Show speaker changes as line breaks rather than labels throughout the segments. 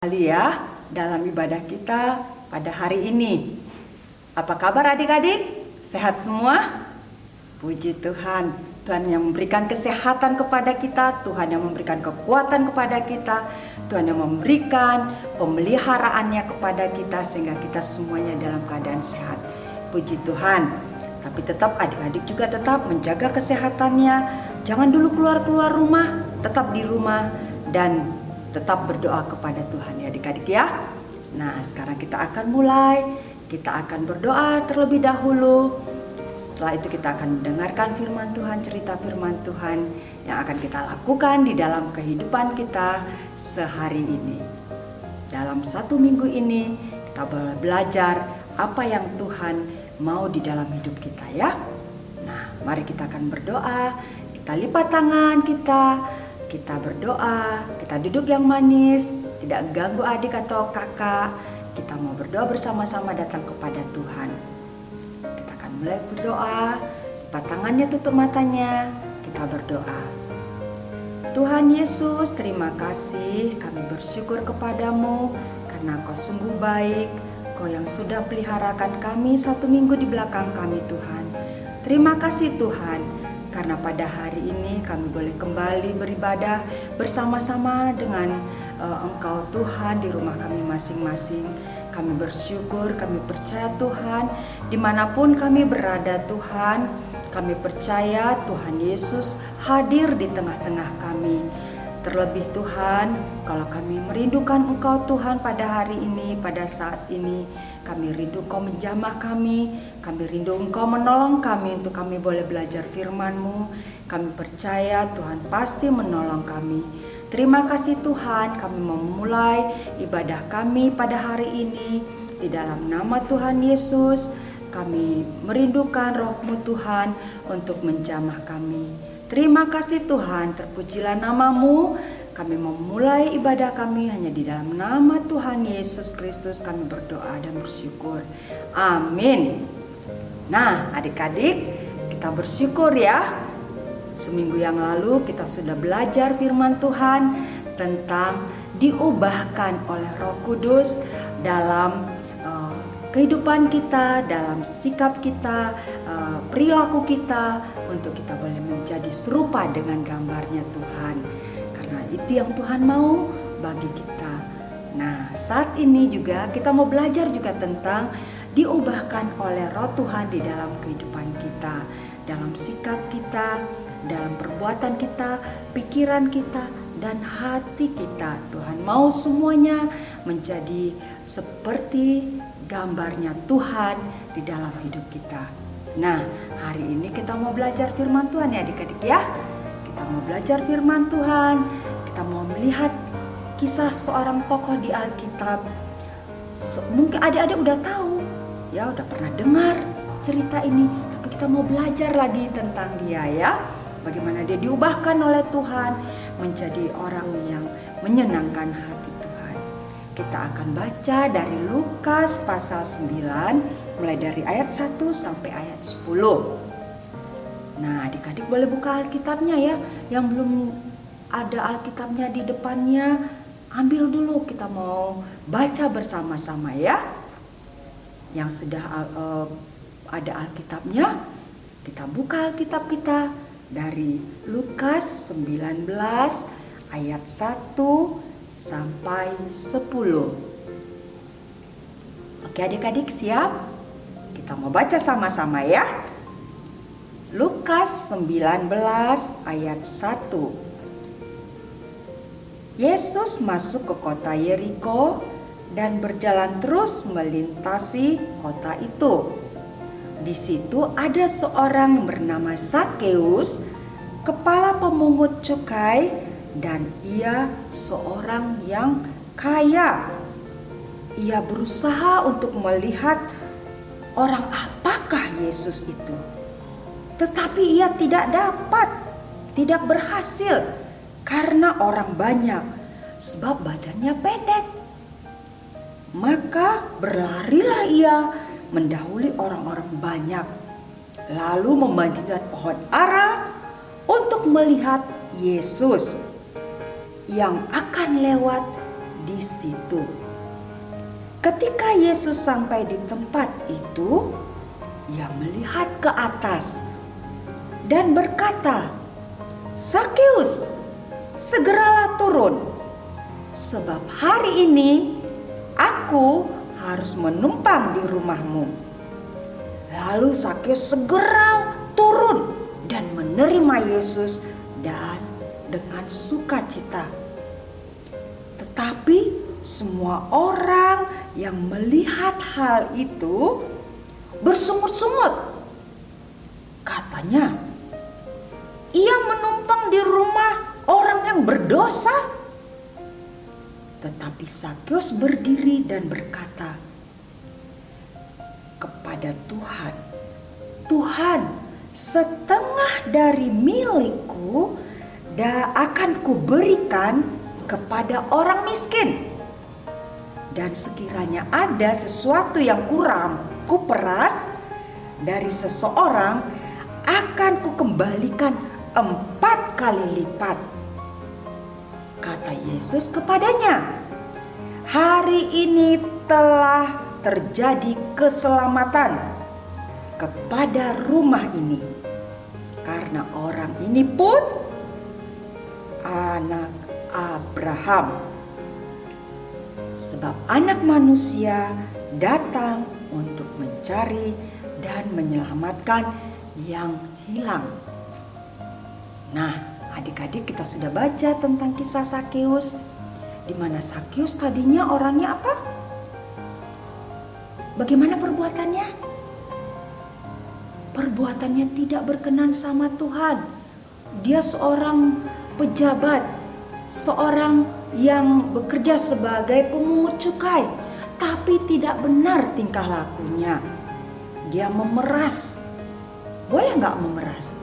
Ya, dalam ibadah kita pada hari ini. Apa kabar adik-adik? Sehat semua? Puji Tuhan. Tuhan yang memberikan kesehatan kepada kita, Tuhan yang memberikan kekuatan kepada kita, Tuhan yang memberikan pemeliharaannya kepada kita sehingga kita semuanya dalam keadaan sehat. Puji Tuhan. Tapi tetap adik-adik juga tetap menjaga kesehatannya. Jangan dulu keluar rumah, tetap di rumah dan tetap berdoa kepada Tuhan ya adik-adik ya. Nah sekarang kita akan mulai. Kita akan berdoa terlebih dahulu. Setelah itu kita akan mendengarkan firman Tuhan, cerita firman Tuhan yang akan kita lakukan di dalam kehidupan kita sehari ini. Dalam satu minggu ini kita boleh belajar apa yang Tuhan mau di dalam hidup kita ya. Nah mari kita akan berdoa. Kita lipat tangan kita berdoa, kita duduk yang manis, tidak ganggu adik atau kakak. Kita mau berdoa bersama-sama datang kepada Tuhan. Kita akan mulai berdoa, lipat tangannya, tutup matanya, kita berdoa. Tuhan Yesus, terima kasih, kami bersyukur kepadamu karena Kau sungguh baik, Kau yang sudah peliharakan kami satu minggu di belakang kami Tuhan. Terima kasih Tuhan. Karena pada hari ini kami boleh kembali beribadah bersama-sama dengan Engkau Tuhan di rumah kami masing-masing. Kami bersyukur, kami percaya Tuhan, dimanapun kami berada Tuhan, kami percaya Tuhan Yesus hadir di tengah-tengah kami. Terlebih Tuhan, kalau kami merindukan Engkau Tuhan pada hari ini, pada saat ini, kami rindu Engkau menjamah kami rindu Engkau menolong kami untuk kami boleh belajar firman-Mu. Kami percaya Tuhan pasti menolong kami. Terima kasih Tuhan, kami memulai ibadah kami pada hari ini. Di dalam nama Tuhan Yesus, kami merindukan Roh-Mu Tuhan untuk menjamah kami. Terima kasih Tuhan, terpujilah nama-Mu. Kami memulai ibadah kami hanya di dalam nama Tuhan Yesus Kristus kami berdoa dan bersyukur. Amin. Nah adik-adik, kita bersyukur ya. Seminggu yang lalu kita sudah belajar firman Tuhan tentang diubahkan oleh Roh Kudus dalam kehidupan kita, dalam sikap kita, perilaku kita, untuk kita boleh menjadi serupa dengan gambarnya Tuhan. Karena itu yang Tuhan mau bagi kita. Nah saat ini juga kita mau belajar juga tentang diubahkan oleh Roh Tuhan di dalam kehidupan kita, dalam sikap kita, dalam perbuatan kita, pikiran kita, dan hati kita. Tuhan mau semuanya menjadi seperti gambarnya Tuhan di dalam hidup kita. Nah, hari ini kita mau belajar firman Tuhan ya adik-adik ya. Kita mau belajar firman Tuhan, kita mau melihat kisah seorang tokoh di Alkitab. Mungkin adik-adik udah tahu, ya udah pernah dengar cerita ini, tapi kita mau belajar lagi tentang dia ya. Bagaimana dia diubahkan oleh Tuhan menjadi orang yang menyenangkan hati Tuhan. Kita akan baca dari Lukas pasal 9 mulai dari ayat 1 sampai ayat 10. Nah adik-adik boleh buka Alkitabnya ya. Yang belum ada Alkitabnya di depannya, ambil dulu, kita mau baca bersama-sama ya. Yang sudah ada Alkitabnya, kita buka Alkitab kita dari Lukas 19 ayat 1 sampai 10. Oke adik-adik siap? Kita mau baca sama-sama ya. Lukas 19 ayat 1. Yesus masuk ke kota Yeriko dan berjalan terus melintasi kota itu. Di situ ada seorang bernama Zakeus, kepala pemungut cukai, dan ia seorang yang kaya. Ia berusaha untuk melihat orang apakah Yesus itu. Tetapi ia tidak berhasil karena orang banyak, sebab badannya pendek. Maka berlarilah ia mendahului orang-orang banyak, lalu memanjat pohon ara untuk melihat Yesus yang akan lewat di situ. Ketika Yesus sampai di tempat itu, ia melihat ke atas dan berkata, "Zakeus, segeralah turun, sebab hari ini aku harus menumpang di rumahmu." Lalu Zakeus segera turun dan menerima Yesus dan dengan sukacita. Tetapi semua orang yang melihat hal itu bersungut-sungut. Katanya, ia menumpang di rumah orang yang berdosa. Tetapi Zakeus berdiri dan berkata kepada Tuhan, "Tuhan, setengah dari milikku akan kuberikan kepada orang miskin. Dan sekiranya ada sesuatu yang kurang kuperas dari seseorang, akan kukembalikan 4 kali lipat." Kata Yesus kepadanya, "Hari ini telah terjadi keselamatan kepada rumah ini, karena orang ini pun anak Abraham. Sebab Anak Manusia datang untuk mencari dan menyelamatkan yang hilang." Nah, adik-adik, kita sudah baca tentang kisah Zakeus, di mana Zakeus tadinya orangnya apa? Bagaimana perbuatannya? Perbuatannya tidak berkenan sama Tuhan. Dia seorang pejabat, seorang yang bekerja sebagai pemungut cukai, tapi tidak benar tingkah lakunya. Dia memeras. Boleh nggak memeras?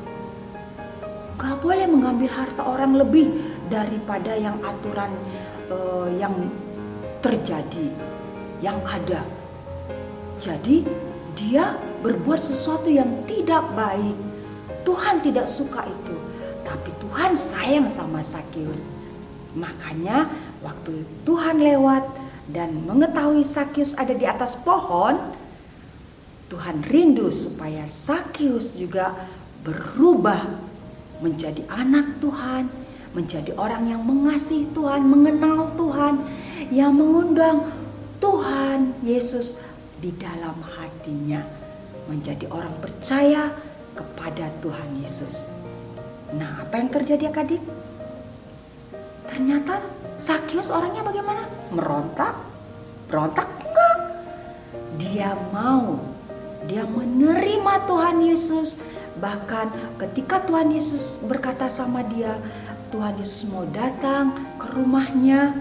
Gak boleh mengambil harta orang lebih daripada yang aturan yang terjadi, yang ada. Jadi dia berbuat sesuatu yang tidak baik. Tuhan tidak suka itu. Tapi Tuhan sayang sama Zakeus. Makanya waktu Tuhan lewat dan mengetahui Zakeus ada di atas pohon, Tuhan rindu supaya Zakeus juga berubah menjadi anak Tuhan, menjadi orang yang mengasihi Tuhan, mengenal Tuhan, yang mengundang Tuhan Yesus di dalam hatinya, menjadi orang percaya kepada Tuhan Yesus. Nah, apa yang terjadi adik? Ternyata Zakeus orangnya bagaimana? Merontak? Berontak? Enggak. Dia menerima Tuhan Yesus. Bahkan ketika Tuhan Yesus berkata sama dia, Tuhan Yesus mau datang ke rumahnya,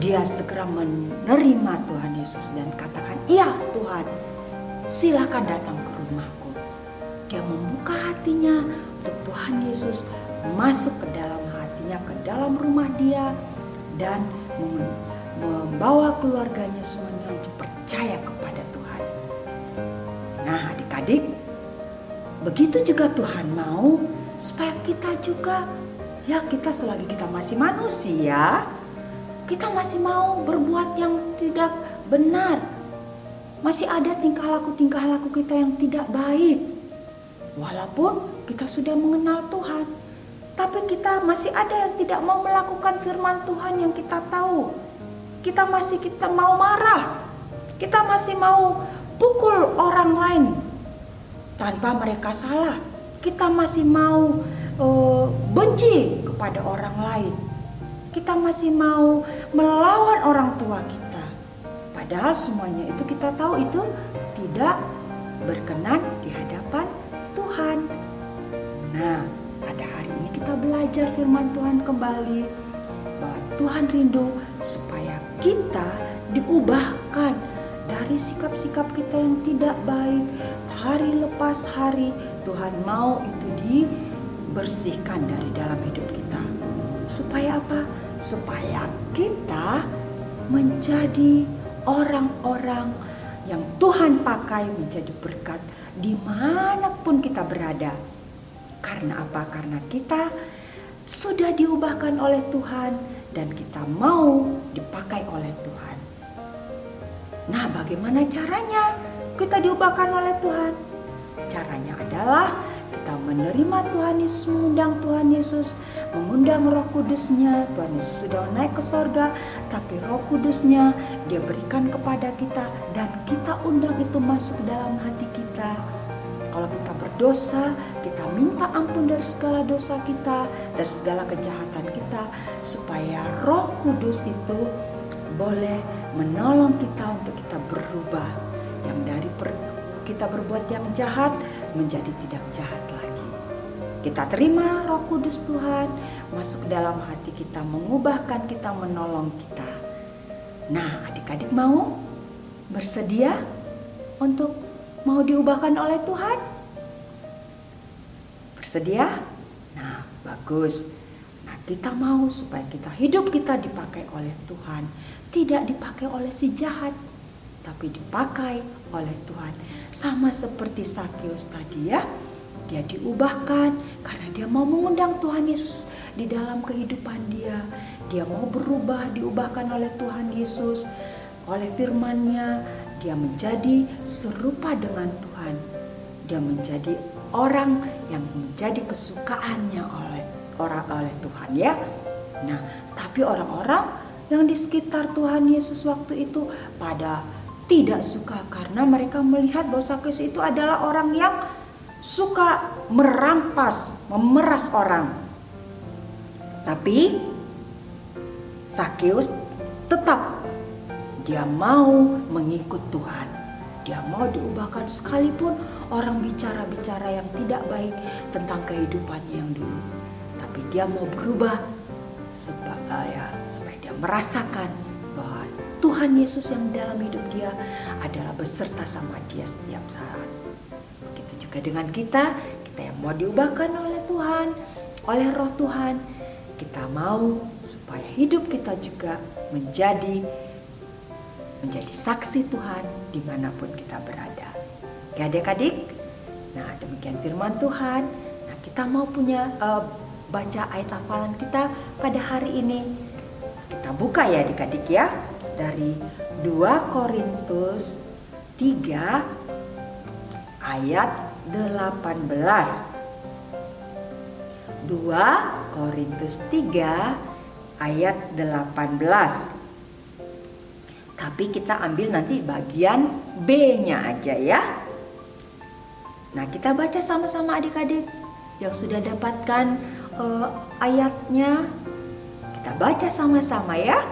dia segera menerima Tuhan Yesus dan katakan, "Iya Tuhan, silakan datang ke rumahku." Dia membuka hatinya untuk Tuhan Yesus masuk ke dalam hatinya, ke dalam rumah dia, dan membawa keluarganya semuanya untuk percaya kepada Tuhan. Nah, adik-adik, begitu juga Tuhan mau supaya kita juga, ya kita selagi kita masih manusia, kita masih mau berbuat yang tidak benar. Masih ada tingkah laku kita yang tidak baik. Walaupun kita sudah mengenal Tuhan, tapi kita masih ada yang tidak mau melakukan firman Tuhan yang kita tahu. Kita mau marah. Kita masih mau pukul orang lain tanpa mereka salah. Kita masih mau benci kepada orang lain. Kita masih mau melawan orang tua kita. Padahal semuanya itu kita tahu itu tidak berkenan di hadapan Tuhan. Nah, pada hari ini kita belajar firman Tuhan kembali, bahwa Tuhan rindu supaya kita diubahkan dari sikap-sikap kita yang tidak baik. Hari lepas hari Tuhan mau itu dibersihkan dari dalam hidup kita. Supaya apa? Supaya kita menjadi orang-orang yang Tuhan pakai menjadi berkat dimanapun kita berada. Karena apa? Karena kita sudah diubahkan oleh Tuhan. dan kita mau dipakai oleh Tuhan. Nah, bagaimana caranya kita diubahkan oleh Tuhan? Caranya adalah kita menerima Tuhan Yesus, mengundang Tuhan Yesus, mengundang Roh Kudusnya. Tuhan Yesus sudah naik ke sorga, tapi Roh Kudusnya Dia berikan kepada kita dan kita undang itu masuk dalam hati kita. Kalau kita berdosa, kita minta ampun dari segala dosa kita, dari segala kejahatan kita, supaya Roh Kudus itu boleh menolong kita untuk kita berubah, yang dari kita berbuat yang jahat menjadi tidak jahat lagi. Kita terima Roh Kudus Tuhan masuk dalam hati kita, mengubahkan kita, menolong kita. Nah, adik-adik mau bersedia untuk mau diubahkan oleh Tuhan? Bersedia? Nah, bagus. Nah, kita mau supaya hidup kita dipakai oleh Tuhan, tidak dipakai oleh si jahat, tapi dipakai oleh Tuhan. Sama seperti Sakeus tadi ya, dia diubahkan karena dia mau mengundang Tuhan Yesus di dalam kehidupan dia. Dia mau berubah, diubahkan oleh Tuhan Yesus. Oleh firman-Nya, dia menjadi serupa dengan Tuhan. Dia menjadi orang yang menjadi kesukaannya oleh Tuhan ya. Nah, tapi orang-orang yang di sekitar Tuhan Yesus waktu itu pada tidak suka karena mereka melihat bahwa Sakeus itu adalah orang yang suka merampas, memeras orang. Tapi Sakeus tetap dia mau mengikut Tuhan. Dia mau diubahkan sekalipun orang bicara-bicara yang tidak baik tentang kehidupannya yang dulu. Tapi dia mau berubah supaya dia merasakan bahwa Tuhan Yesus yang dalam hidup dia adalah beserta sama dia setiap saat. Begitu juga dengan kita yang mau diubahkan oleh Tuhan, oleh Roh Tuhan. Kita mau supaya hidup kita juga menjadi saksi Tuhan dimanapun kita berada. Oke adik-adik, nah demikian firman Tuhan. Nah kita mau baca ayat hafalan kita pada hari ini. Kita buka ya adik-adik ya, dari 2 Korintus 3 ayat 18. 2 Korintus 3 ayat 18. Tapi kita ambil nanti bagian B-nya aja ya. Nah, kita baca sama-sama adik-adik yang sudah dapatkan ayatnya. Kita baca sama-sama ya.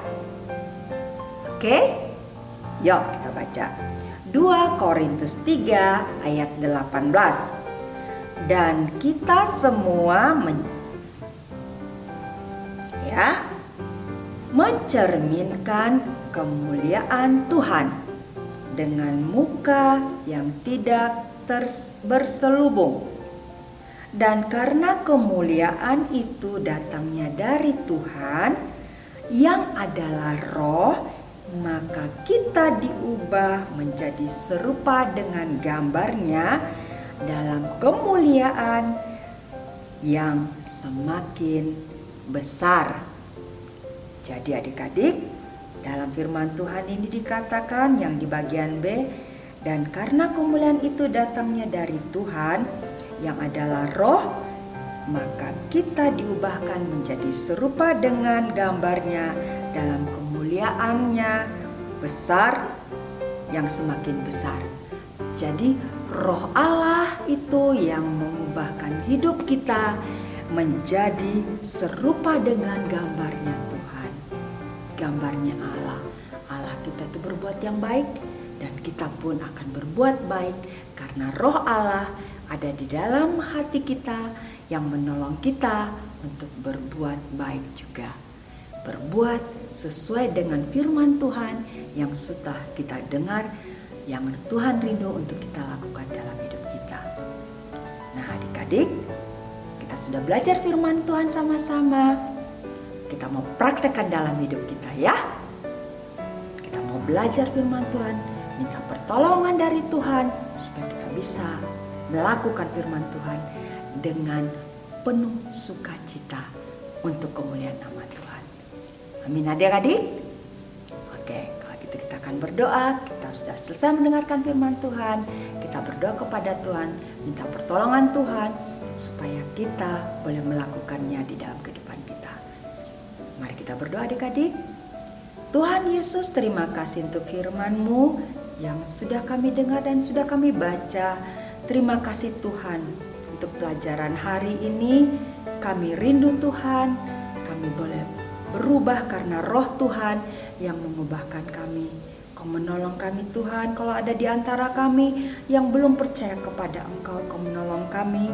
Oke? Yuk kita baca. 2 Korintus 3 ayat 18. Dan kita semua mencerminkan kemuliaan Tuhan dengan muka yang tidak berselubung. Dan karena kemuliaan itu datangnya dari Tuhan yang adalah Roh, maka kita diubah menjadi serupa dengan gambarnya dalam kemuliaan yang semakin besar. Jadi adik-adik, dalam firman Tuhan ini dikatakan yang di bagian B, dan karena kemuliaan itu datangnya dari Tuhan yang adalah Roh, maka kita diubahkan menjadi serupa dengan gambarnya dalam kemuliaannya besar yang semakin besar. Jadi Roh Allah itu yang mengubahkan hidup kita menjadi serupa dengan gambarnya Tuhan, gambarnya Allah. Allah kita itu berbuat yang baik dan kita pun akan berbuat baik karena Roh Allah ada di dalam hati kita yang menolong kita untuk berbuat baik juga. Berbuat sesuai dengan firman Tuhan yang sudah kita dengar, yang Tuhan rindu untuk kita lakukan dalam hidup kita. Nah adik-adik, kita sudah belajar firman Tuhan sama-sama. Kita mau praktekkan dalam hidup kita ya. Kita mau belajar firman Tuhan, minta pertolongan dari Tuhan supaya kita bisa melakukan firman Tuhan dengan penuh sukacita untuk kemuliaan nama Tuhan. Amin adik-adik. Oke, kalau gitu kita akan berdoa. Kita sudah selesai mendengarkan firman Tuhan. Kita berdoa kepada Tuhan, minta pertolongan Tuhan supaya kita boleh melakukannya di dalam kehidupan kita. Mari kita berdoa adik-adik. Tuhan Yesus, terima kasih untuk firman-Mu yang sudah kami dengar dan sudah kami baca. Terima kasih Tuhan untuk pelajaran hari ini. Kami rindu Tuhan, kami boleh berubah karena roh Tuhan yang mengubahkan kami. Kau menolong kami Tuhan, kalau ada di antara kami yang belum percaya kepada Engkau, Kau menolong kami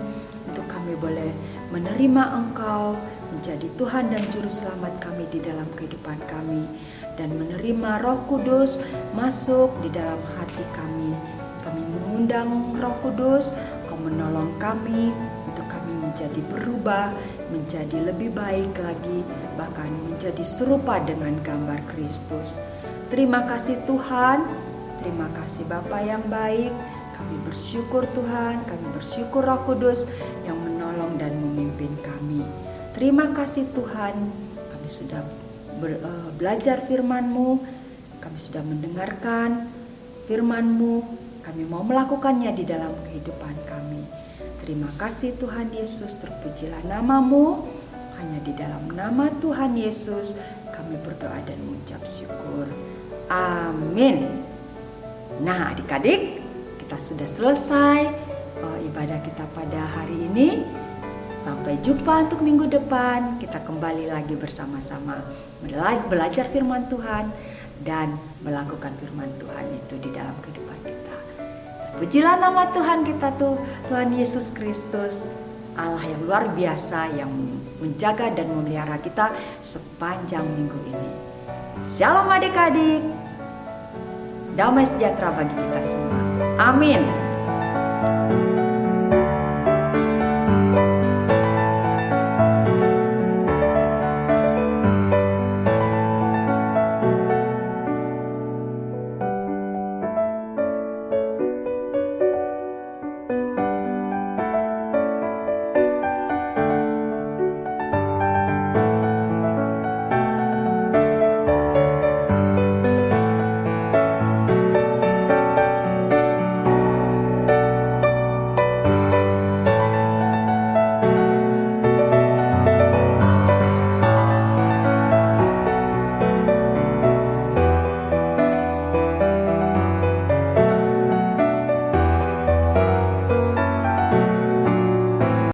untuk kami boleh menerima Engkau menjadi Tuhan dan Juru Selamat kami di dalam kehidupan kami, dan menerima Roh Kudus masuk di dalam hati kami. Kami mengundang Roh Kudus, Kau menolong kami untuk kami menjadi berubah, menjadi lebih baik lagi, bahkan menjadi serupa dengan gambar Kristus. Terima kasih Tuhan, terima kasih Bapa yang baik. Kami bersyukur Tuhan, kami bersyukur Roh Kudus yang menolong dan memimpin kami. Terima kasih Tuhan, kami sudah belajar firman-Mu, kami sudah mendengarkan firman-Mu, kami mau melakukannya di dalam kehidupan kami. Terima kasih Tuhan Yesus, terpujilah nama-Mu. Hanya di dalam nama Tuhan Yesus kami berdoa dan mengucap syukur. Amin. Nah adik-adik, kita sudah selesai ibadah kita pada hari ini. Sampai jumpa untuk minggu depan. Kita kembali lagi bersama-sama belajar firman Tuhan dan melakukan firman Tuhan itu di dalam kehidupan kita. Pujilah nama Tuhan kita Tuhan Yesus Kristus, Allah yang luar biasa yang menjaga dan memelihara kita sepanjang minggu ini. Shalom adik-adik. Damai sejahtera bagi kita semua. Amin.